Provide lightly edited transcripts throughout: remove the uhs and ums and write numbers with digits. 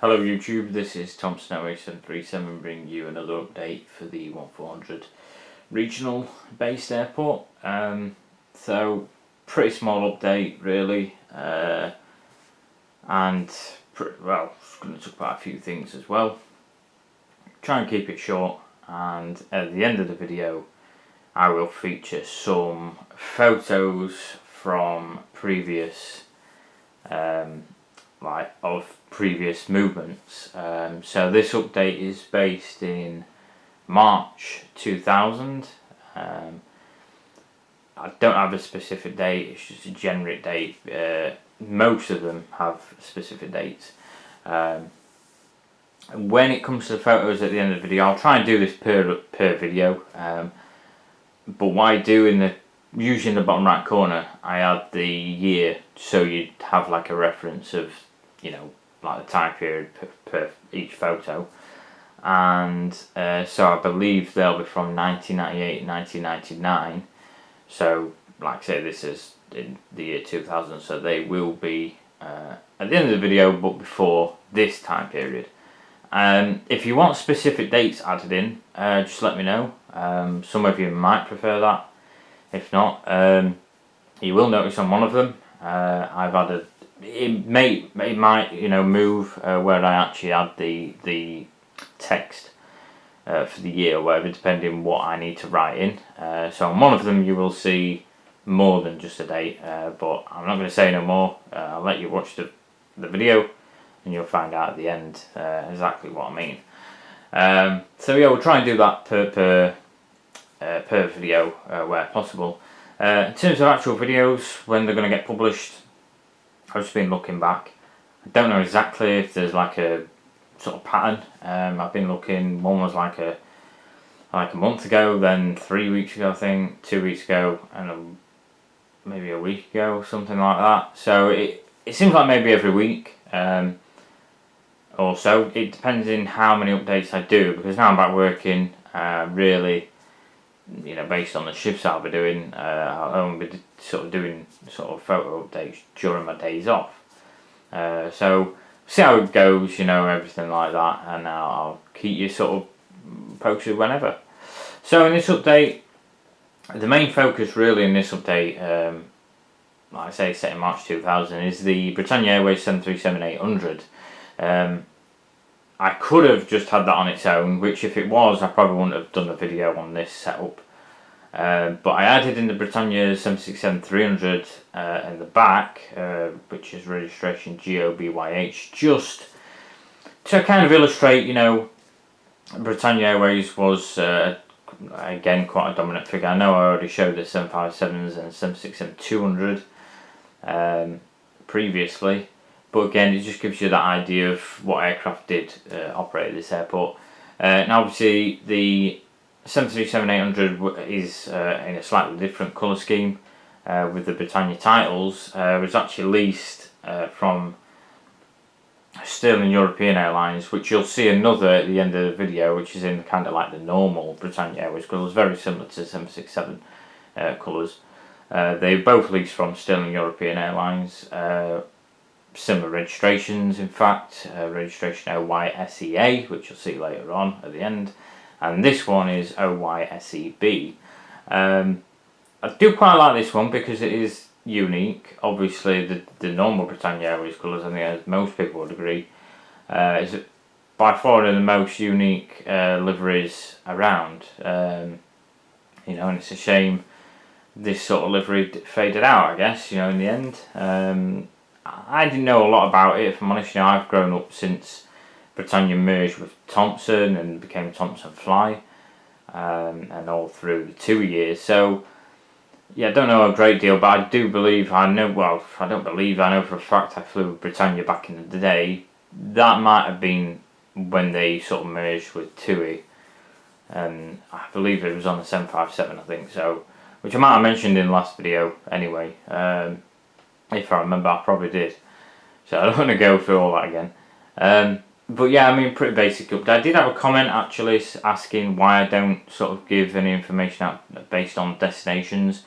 Hello YouTube, this is Thompson 0737 bringing you another update for the 1400 regional based airport. So pretty small update really, and it's going to talk about a few things as well. Try and keep it short, and at the end of the video I will feature some photos from previous previous movements. So this update is based in March 2000. I don't have a specific date, it's just a generic date. Most of them have specific dates. When it comes to the photos at the end of the video, I'll try and do this per video, but what I do usually in the bottom right corner, I add the year, so you'd have like a reference of, like the time period per each photo. And so I believe they'll be from 1998 and 1999. So like I say, this is in the year 2000, so they will be at the end of the video, but before this time period. If you want specific dates added in, just let me know. Some of you might prefer that. If not, you will notice on one of them I've added. It might move where I actually add the text for the year or whatever, depending what I need to write in. So on one of them you will see more than just a date, but I'm not going to say no more. I'll let you watch the video and you'll find out at the end exactly what I mean. So yeah, we'll try and do that per video where possible. In terms of actual videos, when they're going to get published, I've just been looking back. I don't know exactly if there's like a sort of pattern. I've been looking. One was like a month ago, then 3 weeks ago, I think, 2 weeks ago, and maybe a week ago, something like that. So it seems like maybe every week. Also, it depends on how many updates I do, because now I'm back working. Really, based on the shifts I'll be doing, I'll only be doing photo updates during my days off. So see how it goes, everything like that, and I'll keep you posted whenever. So in this update, the main focus really in this update, like I say, set in March 2000, is the Britannia Airways 737-800. I could have just had that on its own, which if it was, I probably wouldn't have done a video on this setup. But I added in the Britannia 767-300 in the back, which is registration GOBYH, just to kind of illustrate, Britannia Airways was, again, quite a dominant figure. I know I already showed the 757s and 767-200 previously. But again, it just gives you that idea of what aircraft did operate at this airport. Now obviously the 737-800 is in a slightly different colour scheme with the Britannia titles. It was actually leased from Sterling European Airlines, which you'll see another at the end of the video, which is in kind of like the normal Britannia Airways colours, very similar to 767 colours. They both leased from Sterling European Airlines. Similar registrations, in fact, registration OYSEA, which you'll see later on at the end, and this one is OYSEB. I do quite like this one because it is unique. Obviously the normal Britannia Airways colours, I think as most people would agree, is by far one of the most unique liveries around. And it's a shame this sort of livery faded out, I guess, in the end. I didn't know a lot about it, if I'm honest. I've grown up since Britannia merged with Thompson and became Thompson Fly, and all through the 2 years. So yeah, I don't know a great deal, but I do believe I know for a fact I flew with Britannia back in the day. That might have been when they merged with TUI, and I believe it was on the 757, I think so, which I might have mentioned in the last video anyway. If I remember, I probably did. So I don't want to go through all that again. But yeah, pretty basic update. I did have a comment actually asking why I don't give any information out based on destinations.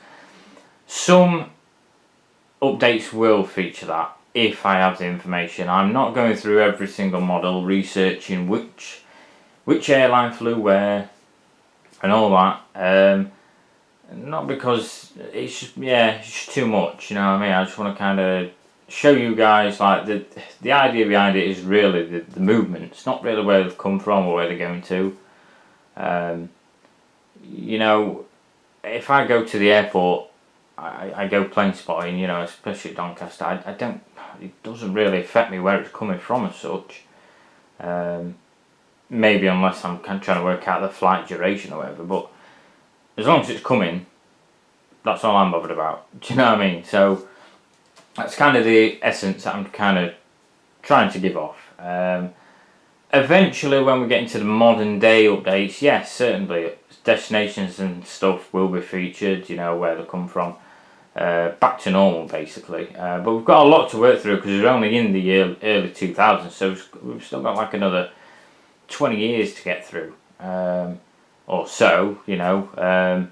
Some updates will feature that. if I have the information. I'm not going through every single model, researching which airline flew where and all that. Not because it's just, it's just too much, you know what I mean? I just want to kind of show you guys, like, the idea behind it is really the movements, not really where they've come from or where they're going to. You know, if I go to the airport, I go plane spotting, you know, especially at Doncaster, I don't, it doesn't really affect me where it's coming from as such. Maybe unless I'm kind of trying to work out the flight duration or whatever, but as long as it's coming, that's all I'm bothered about. Do you know what I mean? So that's kind of the essence that I'm kind of trying to give off. Eventually, when we get into the modern day updates, yes, certainly destinations and stuff will be featured, you know, where they come from. Back to normal, basically. But we've got a lot to work through because we're only in the early 2000s, so we've still got like another 20 years to get through. Or so, you know.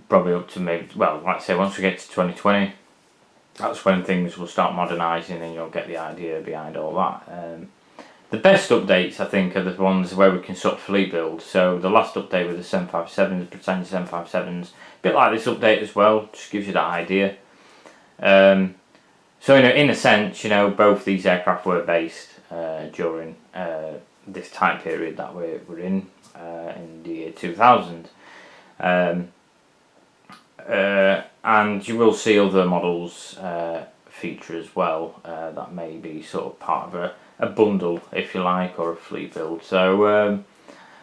Probably up to maybe, well, like I say, once we get to 2020, that's when things will start modernising and you'll get the idea behind all that. The best updates, I think, are the ones where we can sort of fleet build. So the last update with the 757s, Britannia 757s, a bit like this update as well, just gives you that idea. So in a sense, you know, both these aircraft were based during this time period that we're in the year 2000. And you will see other models feature as well that may be sort of part of a bundle, if you like, or a fleet build. So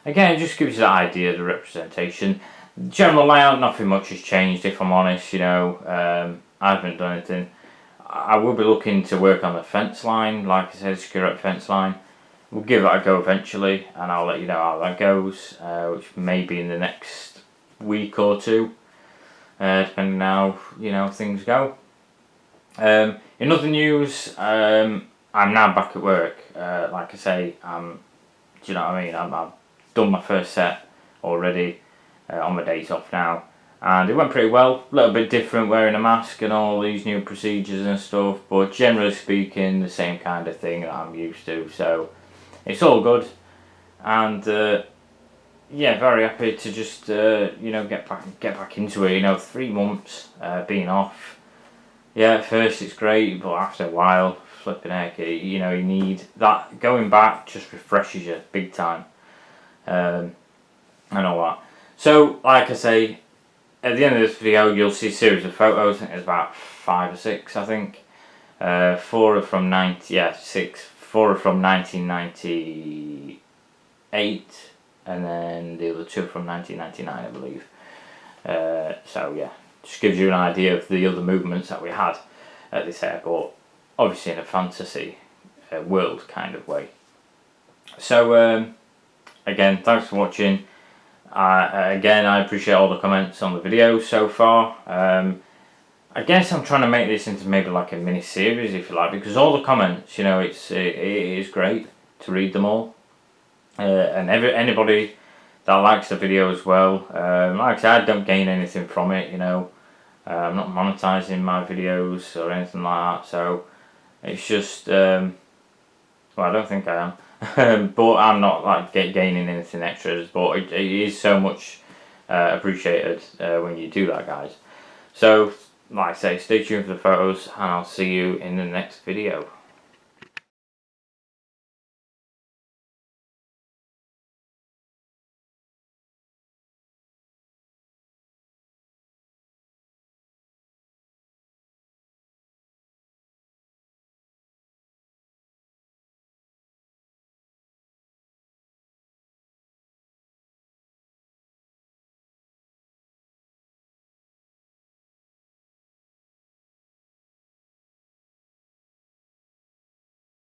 again, it just gives you that idea of the representation. General layout, nothing much has changed, if I'm honest. You know, I haven't done anything. I will be looking to work on the fence line, like I said, secure fence line. We'll give that a go eventually, and I'll let you know how that goes, which may be in the next week or two. Depending how, you know, things go. In other news, I'm now back at work. Like I say, do you know what I mean? I've done my first set already on my days off now, and it went pretty well. A little bit different, wearing a mask and all these new procedures and stuff, but generally speaking, the same kind of thing that I'm used to. So it's all good, and yeah, very happy to just you know, get back into it. You know, 3 months being off. Yeah, at first it's great, but after a while, flipping heck, you know, you need that. Going back just refreshes you big time, and all that. So, like I say, at the end of this video, you'll see a series of photos. I think there's about 5 or 6. I think 4 are from 4 are from 1998. And then the other 2 from 1999, I believe. So yeah, just gives you an idea of the other movements that we had at this airport. Obviously in a fantasy world kind of way. So again, thanks for watching. Again, I appreciate all the comments on the video so far. I guess I'm trying to make this into maybe like a mini series, if you like, because all the comments, you know, it is great to read them all. And anybody that likes the video as well, like I said, I don't gain anything from it, you know. I'm not monetizing my videos or anything like that, so it's just, well, I don't think I am, but I'm not like gaining anything extras, but it is so much appreciated when you do that, guys. So, like I say, stay tuned for the photos, and I'll see you in the next video.